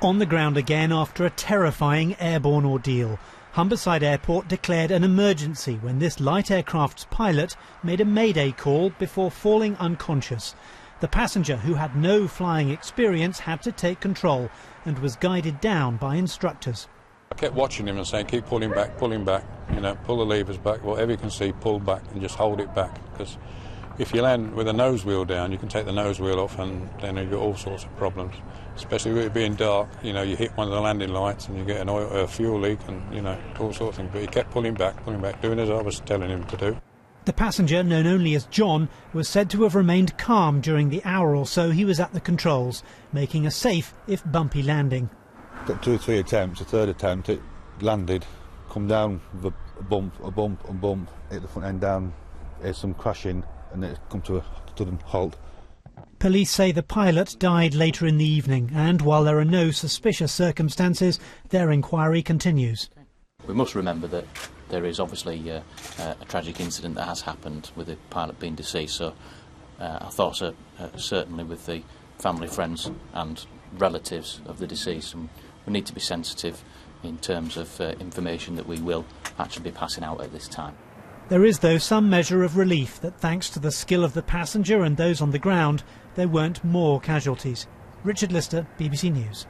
On the ground again after a terrifying airborne ordeal. Humberside Airport declared an emergency when this light aircraft's pilot made a mayday call before falling unconscious. The passenger, who had no flying experience, had to take control and was guided down by instructors. I kept watching him and saying, keep pulling back, you know, pull the levers back, whatever you can see, pull back and just hold it back. Because if you land with a nose wheel down, you can take the nose wheel off and then you've got all sorts of problems. Especially with it being dark, you know, you hit one of the landing lights and you get a fuel leak and, you know, all sorts of things. But he kept pulling back, doing as I was telling him to do. The passenger, known only as John, was said to have remained calm during the hour or so he was at the controls, making a safe, if bumpy, landing. Got 2 or 3 attempts. The third attempt, it landed, come down with a bump, hit the front end down, hit some crashing, and it come to a sudden halt. Police say the pilot died later in the evening, and while there are no suspicious circumstances, their inquiry continues. We must remember that there is obviously a tragic incident that has happened with the pilot being deceased, so our thoughts are certainly with the family, friends and relatives of the deceased, and we need to be sensitive in terms of information that we will actually be passing out at this time. There is, though, some measure of relief that thanks to the skill of the passenger and those on the ground, there weren't more casualties. Richard Lister, BBC News.